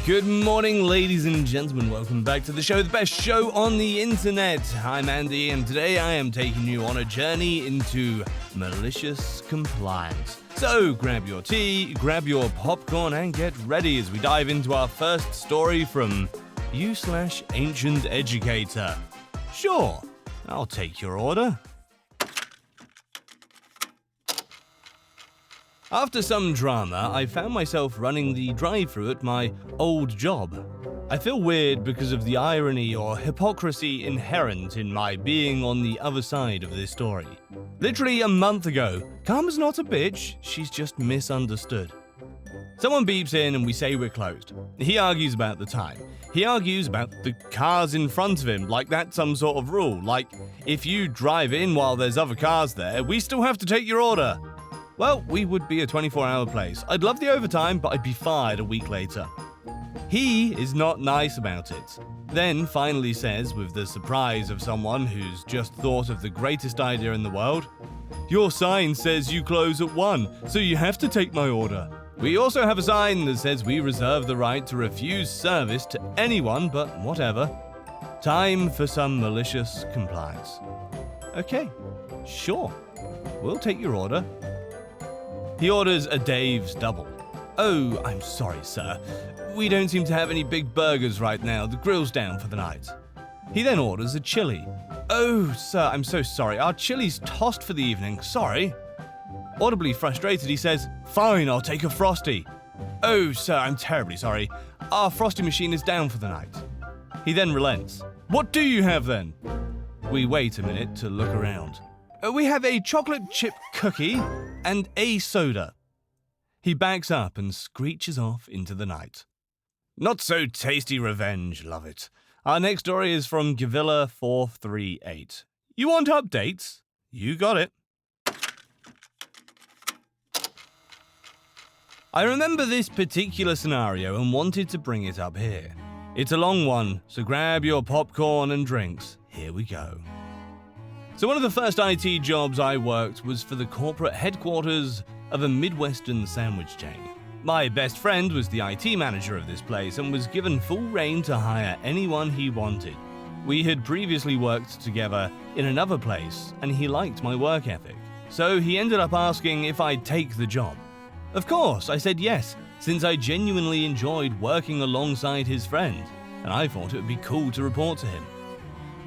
Good morning, ladies and gentlemen. Welcome back to the show, the best show on the internet. I'm Andy, and today I am taking you on a journey into malicious compliance. So grab your tea, grab your popcorn, and get ready as we dive into our first story from you/ancient educator. Sure, I'll take your order. After some drama, I found myself running the drive-thru at my old job. I feel weird because of the irony or hypocrisy inherent in my being on the other side of this story. Literally a month ago, Karma's not a bitch, she's just misunderstood. Someone beeps in and we say we're closed. He argues about the time. He argues about the cars in front of him, like that's some sort of rule. Like, if you drive in while there's other cars there, we still have to take your order. Well, we would be a 24-hour place. I'd love the overtime, but I'd be fired a week later. He is not nice about it. Then finally says, with the surprise of someone who's just thought of the greatest idea in the world, "Your sign says you close at 1, so you have to take my order. We also have a sign that says we reserve the right to refuse service to anyone, but whatever. Time for some malicious compliance." Okay, sure. We'll take your order. He orders a Dave's double. "Oh, I'm sorry, sir. We don't seem to have any big burgers right now. The grill's down for the night." He then orders a chili. "Oh, sir, I'm so sorry. Our chili's tossed for the evening. Sorry." Audibly frustrated, he says, "Fine, I'll take a Frosty." "Oh, sir, I'm terribly sorry. Our Frosty machine is down for the night." He then relents. "What do you have then?" We wait a minute to look around. "We have a chocolate chip cookie and a soda." He backs up and screeches off into the night. Not so tasty revenge, love it. Our next story is from Gavilla438. You want updates? You got it. I remember this particular scenario and wanted to bring it up here. It's a long one, so grab your popcorn and drinks. Here we go. So one of the first IT jobs I worked was for the corporate headquarters of a Midwestern sandwich chain. My best friend was the IT manager of this place and was given full reign to hire anyone he wanted. We had previously worked together in another place and he liked my work ethic. So he ended up asking if I'd take the job. Of course, I said yes, since I genuinely enjoyed working alongside his friend, and I thought it would be cool to report to him.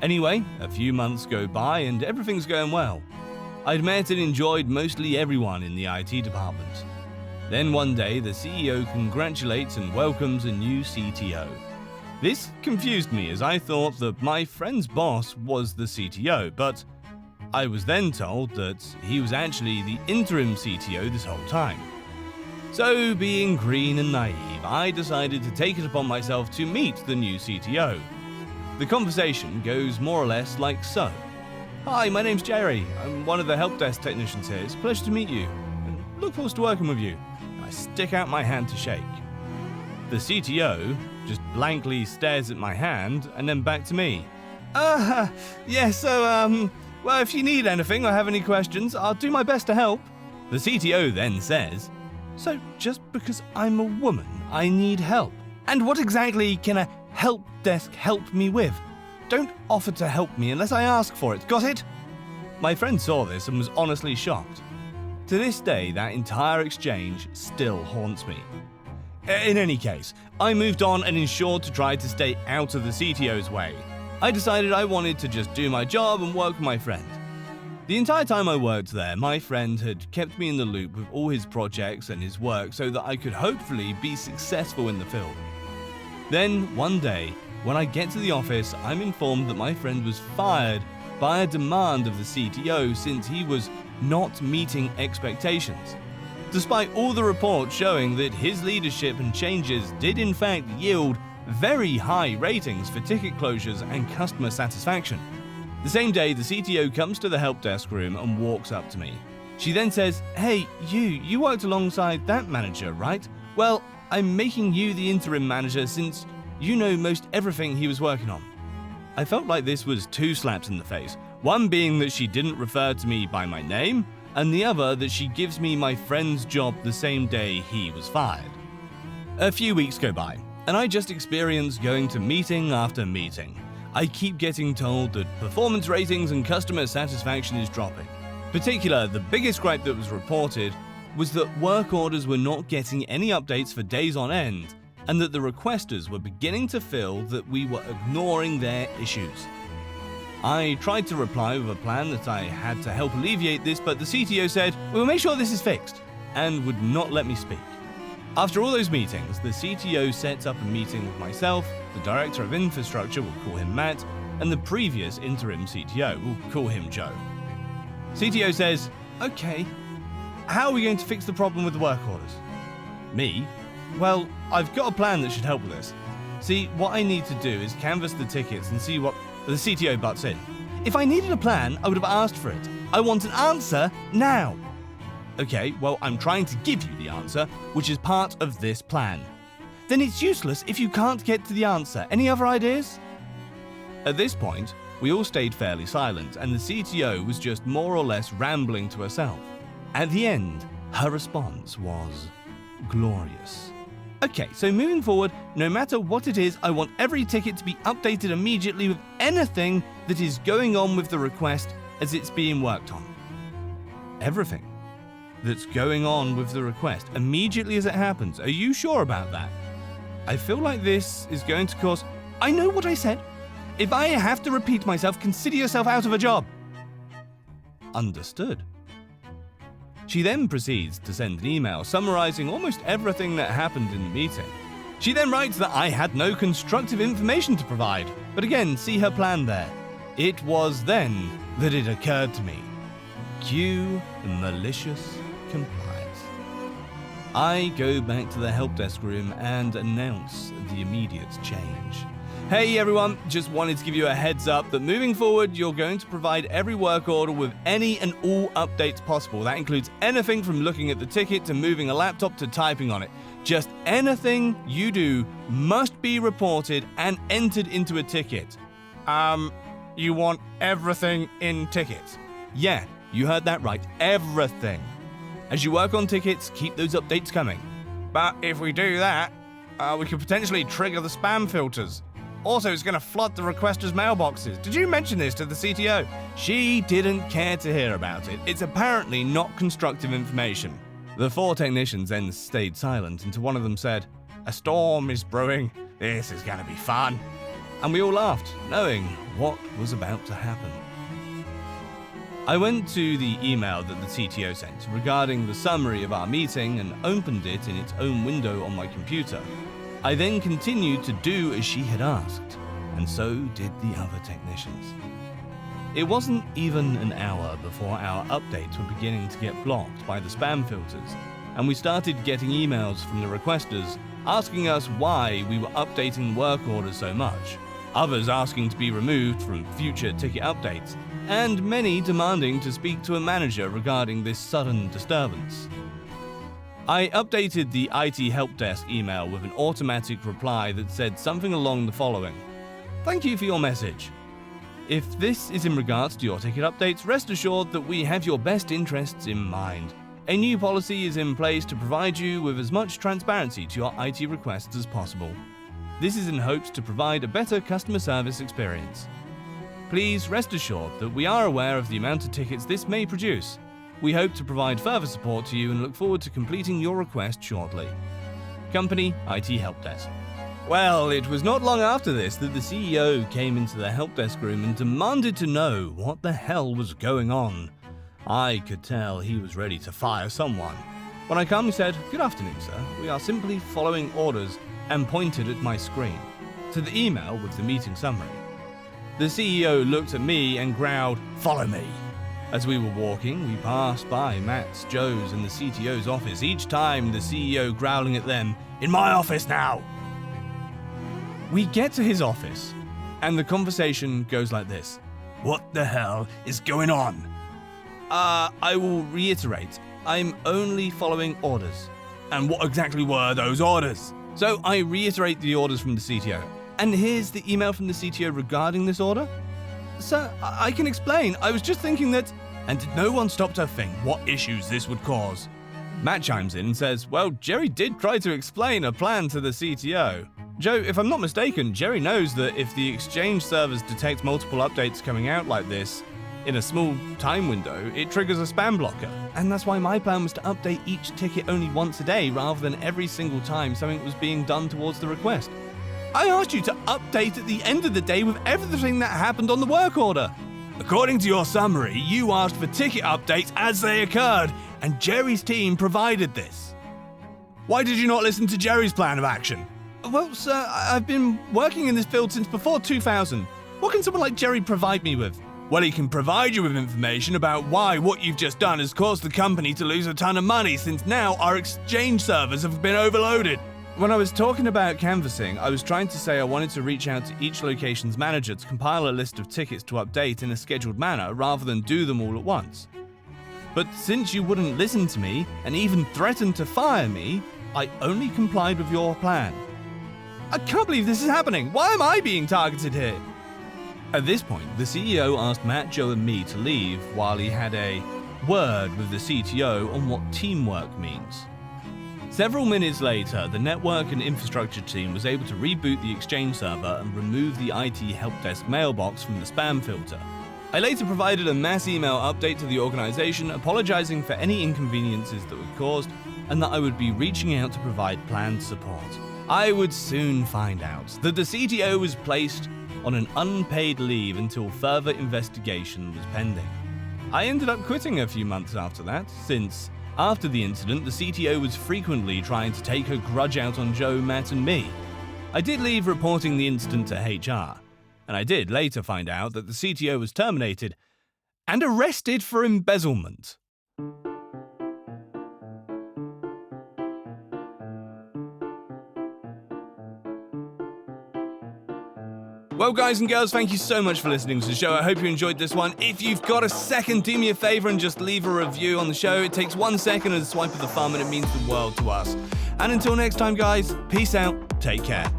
Anyway, a few months go by and everything's going well. I'd met and enjoyed mostly everyone in the IT department. Then one day, the CEO congratulates and welcomes a new CTO. This confused me as I thought that my friend's boss was the CTO, but I was then told that he was actually the interim CTO this whole time. So, being green and naive, I decided to take it upon myself to meet the new CTO. The conversation goes more or less like so. "Hi, my name's Jerry. I'm one of the help desk technicians here. It's a pleasure to meet you. Look forward to working with you." I stick out my hand to shake. The CTO just blankly stares at my hand and then back to me. Well, if you need anything or have any questions, I'll do my best to help." The CTO then says, "So just because I'm a woman, I need help? And what exactly can a help desk help me with? Don't offer to help me unless I ask for it, got it?" My friend saw this and was honestly shocked. To this day, that entire exchange still haunts me. In any case, I moved on and ensured to try to stay out of the CTO's way. I decided I wanted to just do my job and work with my friend. The entire time I worked there, my friend had kept me in the loop with all his projects and his work so that I could hopefully be successful in the field. Then, one day, when I get to the office, I'm informed that my friend was fired by a demand of the CTO since he was not meeting expectations. Despite all the reports showing that his leadership and changes did in fact yield very high ratings for ticket closures and customer satisfaction. The same day, the CTO comes to the help desk room and walks up to me. She then says, "Hey, you worked alongside that manager, right? Well, I'm making you the interim manager since you know most everything he was working on." I felt like this was two slaps in the face, one being that she didn't refer to me by my name, and the other that she gives me my friend's job the same day he was fired. A few weeks go by. And I just experience going to meeting after meeting. I keep getting told that performance ratings and customer satisfaction is dropping. Particular, the biggest gripe that was reported was that work orders were not getting any updates for days on end, and that the requesters were beginning to feel that we were ignoring their issues. I tried to reply with a plan that I had to help alleviate this, but the CTO said, "We'll make sure this is fixed," and would not let me speak. After all those meetings, the CTO sets up a meeting with myself, the Director of Infrastructure, we'll call him Matt, and the previous interim CTO, we'll call him Joe. CTO says, "Okay, how are we going to fix the problem with the work orders?" Me? "Well, I've got a plan that should help with this. See, what I need to do is canvass the tickets and see what..." The CTO butts in. "If I needed a plan, I would have asked for it. I want an answer now." "Okay, well, I'm trying to give you the answer, which is part of this plan." "Then it's useless if you can't get to the answer. Any other ideas?" At this point, we all stayed fairly silent, and the CTO was just more or less rambling to herself. At the end, her response was glorious. "Okay, so moving forward, no matter what it is, I want every ticket to be updated immediately with anything that is going on with the request as it's being worked on." Everything that's going on with the request immediately as it happens. Are you sure about that? I feel like this is going to cause... I know what I said. If I have to repeat myself, consider yourself out of a job. Understood. She then proceeds to send an email summarizing almost everything that happened in the meeting. She then writes that I had no constructive information to provide. But again, see her plan there. It was then that it occurred to me. Cue malicious compliance. I go back to the help desk room and announce the immediate change. "Hey everyone, just wanted to give you a heads up that moving forward, you're going to provide every work order with any and all updates possible. That includes anything from looking at the ticket to moving a laptop to typing on it. Just anything you do must be reported and entered into a ticket." You want everything in tickets? Yeah, you heard that right, everything. As you work on tickets, keep those updates coming. "But if we do that, we could potentially trigger the spam filters. Also, it's going to flood the requesters' mailboxes. Did you mention this to the CTO?" She didn't care to hear about it. It's apparently not constructive information. The 4 technicians then stayed silent until one of them said, "A storm is brewing. This is going to be fun." And we all laughed, knowing what was about to happen. I went to the email that the CTO sent regarding the summary of our meeting and opened it in its own window on my computer. I then continued to do as she had asked, and so did the other technicians. It wasn't even an hour before our updates were beginning to get blocked by the spam filters, and we started getting emails from the requesters asking us why we were updating work orders so much, others asking to be removed from future ticket updates, and many demanding to speak to a manager regarding this sudden disturbance. I updated the IT help desk email with an automatic reply that said something along the following: "Thank you for your message. If this is in regards to your ticket updates, rest assured that we have your best interests in mind. A new policy is in place to provide you with as much transparency to your IT requests as possible. This is in hopes to provide a better customer service experience. Please rest assured that we are aware of the amount of tickets this may produce. We hope to provide further support to you and look forward to completing your request shortly. Company IT Help Desk." Well, it was not long after this that the CEO came into the help desk room and demanded to know what the hell was going on. I could tell he was ready to fire someone. When I calmly said, "Good afternoon, sir. We are simply following orders," and pointed at my screen to the email with the meeting summary. The CEO looked at me and growled, "Follow me." As we were walking, we passed by Matt's, Joe's, and the CTO's office, each time the CEO growling at them, "In my office now!" We get to his office, and the conversation goes like this: "What the hell is going on?" I will reiterate, I'm only following orders." "And what exactly were those orders?" So I reiterate the orders from the CTO. "And here's the email from the CTO regarding this order." "Sir, I can explain. I was just thinking that..." "And did no one stop to think what issues this would cause?" Matt chimes in and says, "Well, Jerry did try to explain a plan to the CTO." Joe, if I'm not mistaken, Jerry knows that if the Exchange servers detect multiple updates coming out like this in a small time window, it triggers a spam blocker. And that's why my plan was to update each ticket only once a day rather than every single time something was being done towards the request. I asked you to update at the end of the day with everything that happened on the work order. According to your summary, you asked for ticket updates as they occurred, and Jerry's team provided this. Why did you not listen to Jerry's plan of action? Well, sir, I've been working in this field since before 2000. What can someone like Jerry provide me with? Well, he can provide you with information about why what you've just done has caused the company to lose a ton of money, since now our Exchange servers have been overloaded. When I was talking about canvassing, I was trying to say I wanted to reach out to each location's manager to compile a list of tickets to update in a scheduled manner rather than do them all at once. But since you wouldn't listen to me and even threatened to fire me, I only complied with your plan. I can't believe this is happening. Why am I being targeted here? At this point, the CEO asked Matt, Joe, and me to leave while he had a word with the CTO on what teamwork means. Several minutes later, the network and infrastructure team was able to reboot the Exchange server and remove the IT help desk mailbox from the spam filter. I later provided a mass email update to the organization apologizing for any inconveniences that were caused and that I would be reaching out to provide planned support. I would soon find out that the CTO was placed on an unpaid leave until further investigation was pending. I ended up quitting a few months after that, since after the incident, the CTO was frequently trying to take a grudge out on Joe, Matt, and me. I did leave reporting the incident to HR, and I did later find out that the CTO was terminated and arrested for embezzlement. Well, guys and girls, thank you so much for listening to the show. I hope you enjoyed this one. If you've got a second, do me a favor and just leave a review on the show. It takes 1 second and a swipe of the thumb, and it means the world to us. And until next time, guys, peace out. Take care.